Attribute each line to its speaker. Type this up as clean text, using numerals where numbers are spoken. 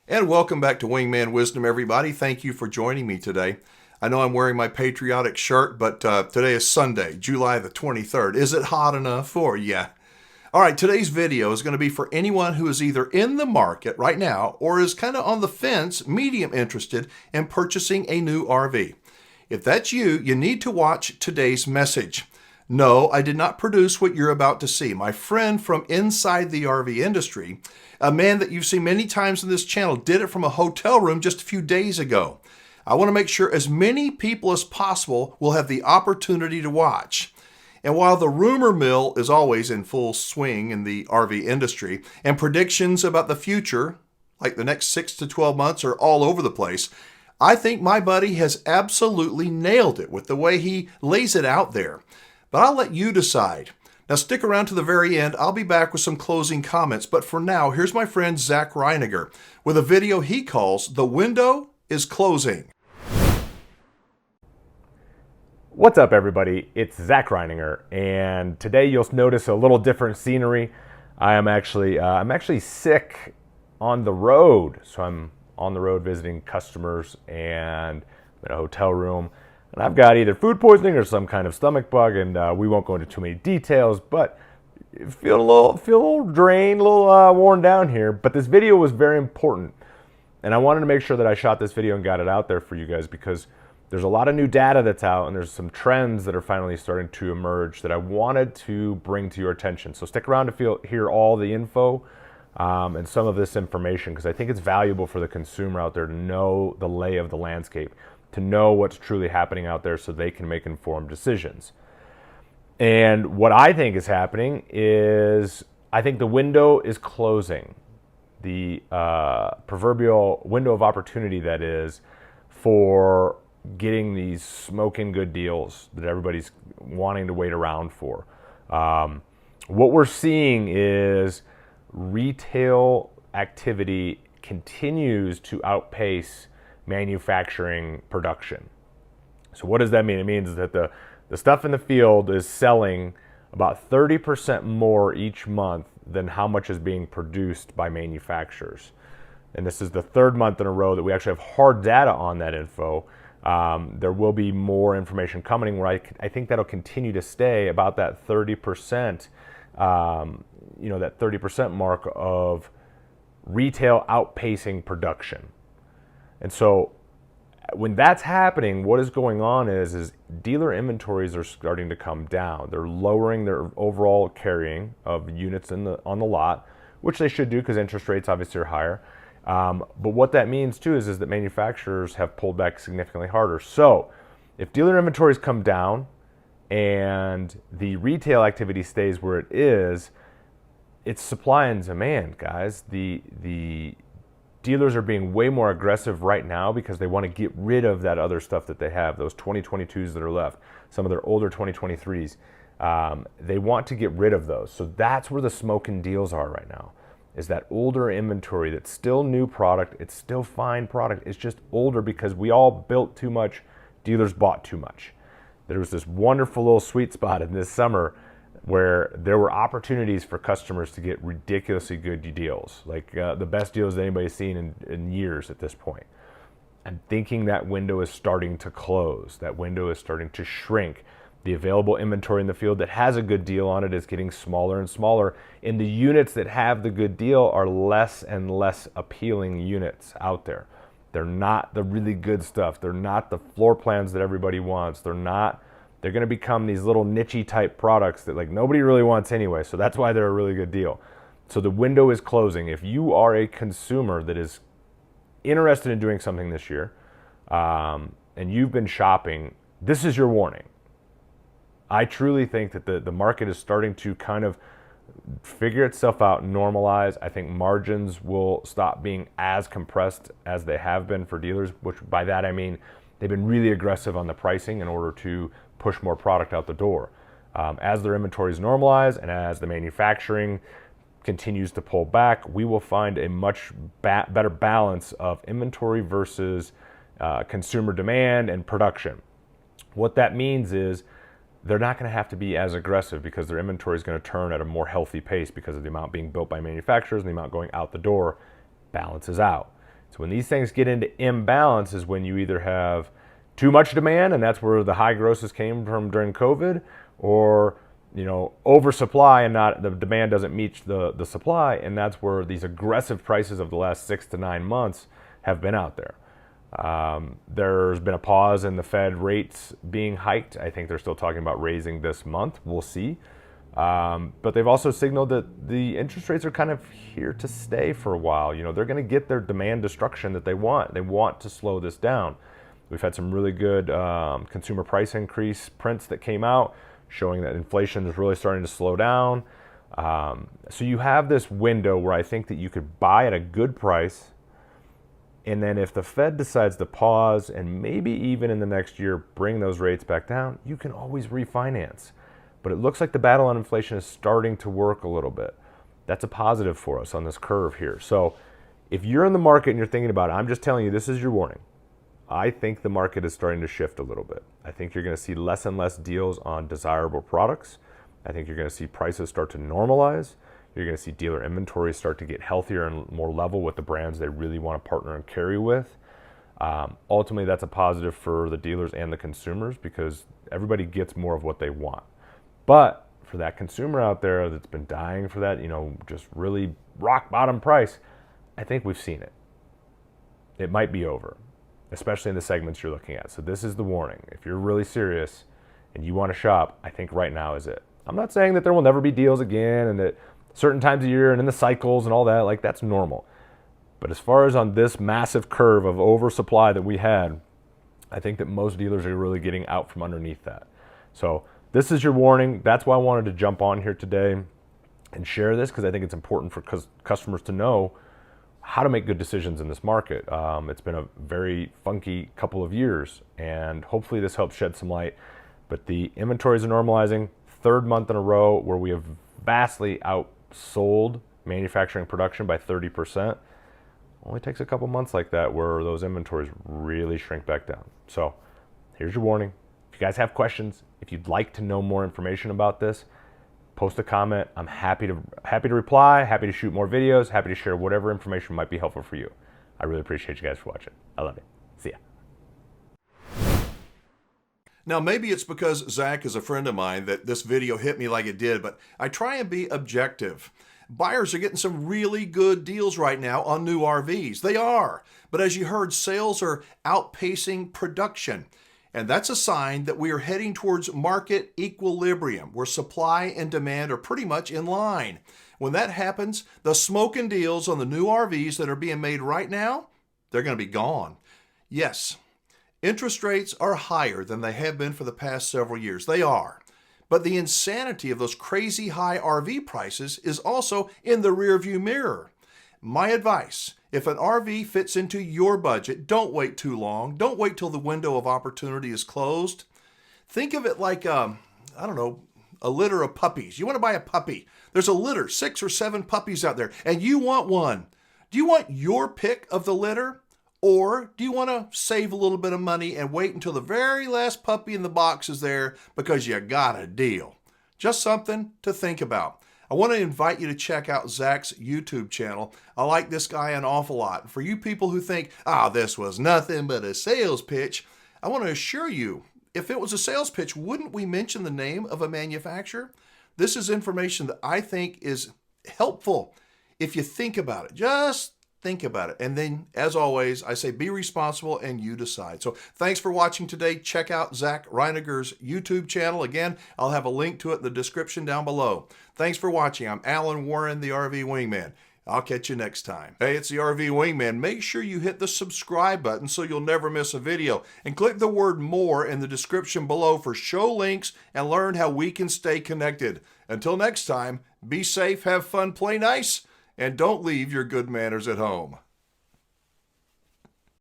Speaker 1: And welcome back to Wingman Wisdom, everybody. Thank you for joining me today. I know I'm wearing my patriotic shirt, but today is Sunday, July the 23rd. Is it hot enough for you? All right, today's video is going to be for anyone who is either in the market right now or is kind of on the fence, medium interested in purchasing a new RV. If that's you, you need to watch today's message. No, I did not produce what you're about to see. My friend from inside the RV industry, a man that you've seen many times in this channel, did it from a hotel room just a few days ago. I want to make sure as many people as possible will have the opportunity to watch. And while the rumor mill is always in full swing in the RV industry, and predictions about the future, like the next 6 to 12 months, are all over the place, I think my buddy has absolutely nailed it with the way he lays it out there. But I'll let you decide. Now stick around to the very end. I'll be back with some closing comments. But for now, here's my friend Zach Reiniger with a video he calls "The Window is Closing."
Speaker 2: What's up, everybody? It's Zach Reiniger, and today you'll notice a little different scenery. I'm actually sick on the road, so I'm on the road visiting customers and in a hotel room. And I've got either food poisoning or some kind of stomach bug, and we won't go into too many details, but feel a little drained, a little worn down here. But this video was very important, and I wanted to make sure that I shot this video and got it out there for you guys because there's a lot of new data that's out, and there's some trends that are finally starting to emerge that I wanted to bring to your attention. So stick around to hear all the info and some of this information, because I think it's valuable for the consumer out there to know the lay of the landscape, to know what's truly happening out there so they can make informed decisions. And what I think is happening is I think the window is closing. The proverbial window of opportunity, that is, for getting these smoking good deals that everybody's wanting to wait around for. What we're seeing is retail activity continues to outpace manufacturing production. So what does that mean? It means that the stuff in the field is selling about 30% more each month than how much is being produced by manufacturers. And this is the third month in a row that we actually have hard data on that info. There will be more information coming where I think that'll continue to stay about that 30%, that 30% mark of retail outpacing production. And so when that's happening, what is going on is dealer inventories are starting to come down. They're lowering their overall carrying of units on the lot, which they should do because interest rates obviously are higher. But what that means too is that manufacturers have pulled back significantly harder. So if dealer inventories come down and the retail activity stays where it is, it's supply and demand, guys. The dealers are being way more aggressive right now because they want to get rid of that other stuff that they have, those 2022s that are left, some of their older 2023s. They want to get rid of those. So that's where the smoking deals are right now, is that older inventory that's still new product. It's still fine product. It's just older because we all built too much. Dealers bought too much. There was this wonderful little sweet spot in this summer where there were opportunities for customers to get ridiculously good deals, like the best deals that anybody's seen in years at this point. I'm thinking that window is starting to close. That window is starting to shrink. The available inventory in the field that has a good deal on it is getting smaller and smaller, and the units that have the good deal are less and less appealing units out there. They're not the really good stuff. They're not the floor plans that everybody wants. They're going to become these little niche-y type products that like nobody really wants anyway, so that's why they're a really good deal. So the window is closing. If you are a consumer that is interested in doing something this year, and you've been shopping, this is your warning. I truly think that the market is starting to kind of figure itself out and normalize. I think margins will stop being as compressed as they have been for dealers, which by that I mean they've been really aggressive on the pricing in order to push more product out the door. As their inventories normalize and as the manufacturing continues to pull back, we will find a much better balance of inventory versus consumer demand and production. What that means is they're not going to have to be as aggressive because their inventory is going to turn at a more healthy pace because of the amount being built by manufacturers and the amount going out the door balances out. So when these things get into imbalance is when you either have too much demand, and that's where the high grosses came from during COVID, or oversupply and not the demand doesn't meet the supply, and that's where these aggressive prices of the last 6 to 9 months have been out there. There's been a pause in the Fed rates being hiked. I think they're still talking about raising this month. We'll see. But they've also signaled that the interest rates are kind of here to stay for a while. They're going to get their demand destruction that they want. They want to slow this down. We've had some really good consumer price increase prints that came out showing that inflation is really starting to slow down. So you have this window where I think that you could buy at a good price. And then if the Fed decides to pause and maybe even in the next year bring those rates back down, you can always refinance. But it looks like the battle on inflation is starting to work a little bit. That's a positive for us on this curve here. So if you're in the market and you're thinking about it, I'm just telling you, this is your warning. I think the market is starting to shift a little bit. I think you're going to see less and less deals on desirable products. I think you're going to see prices start to normalize. You're going to see dealer inventories start to get healthier and more level with the brands they really want to partner and carry with. Ultimately, that's a positive for the dealers and the consumers because everybody gets more of what they want. But for that consumer out there that's been dying for that, just really rock bottom price, I think we've seen it. It might be over, especially in the segments you're looking at. So this is the warning. If you're really serious and you want to shop, I think right now is it. I'm not saying that there will never be deals again and that certain times of year and in the cycles and all that, like that's normal. But as far as on this massive curve of oversupply that we had, I think that most dealers are really getting out from underneath that. So this is your warning. That's why I wanted to jump on here today and share this because I think it's important for customers to know how to make good decisions in this market. It's been a very funky couple of years, and hopefully this helps shed some light. But the inventories are normalizing, third month in a row where we have vastly outsold manufacturing production by 30%. Only takes a couple months like that where those inventories really shrink back down. So here's your warning. If you guys have questions, if you'd like to know more information about this, post a comment. I'm happy to reply, happy to shoot more videos, happy to share whatever information might be helpful for you. I really appreciate you guys for watching. I love you. See ya.
Speaker 1: Now, maybe it's because Zach is a friend of mine that this video hit me like it did, but I try and be objective. Buyers are getting some really good deals right now on new RVs. They are. But as you heard, sales are outpacing production. And that's a sign that we are heading towards market equilibrium, where supply and demand are pretty much in line. When that happens, the smoking deals on the new RVs that are being made right now, they're going to be gone. Yes, interest rates are higher than they have been for the past several years. They are. But the insanity of those crazy high RV prices is also in the rearview mirror. My advice, if an RV fits into your budget, don't wait too long. Don't wait till the window of opportunity is closed. Think of it like, a litter of puppies. You want to buy a puppy. There's a litter, 6 or 7 puppies out there, and you want one. Do you want your pick of the litter? Or do you want to save a little bit of money and wait until the very last puppy in the box is there because you got a deal? Just something to think about. I want to invite you to check out Zach's YouTube channel. I like this guy an awful lot. For you people who think, this was nothing but a sales pitch, I want to assure you, if it was a sales pitch, wouldn't we mention the name of a manufacturer? This is information that I think is helpful if you think about it. Just think about it. And then, as always, I say be responsible and you decide. So thanks for watching today. Check out Zach Reiniger's YouTube channel. Again, I'll have a link to it in the description down below. Thanks for watching. I'm Alan Warren, the RV Wingman. I'll catch you next time. Hey, it's the RV Wingman. Make sure you hit the subscribe button so you'll never miss a video. And click the word more in the description below for show links and learn how we can stay connected. Until next time, be safe, have fun, play nice, and don't leave your good manners at home.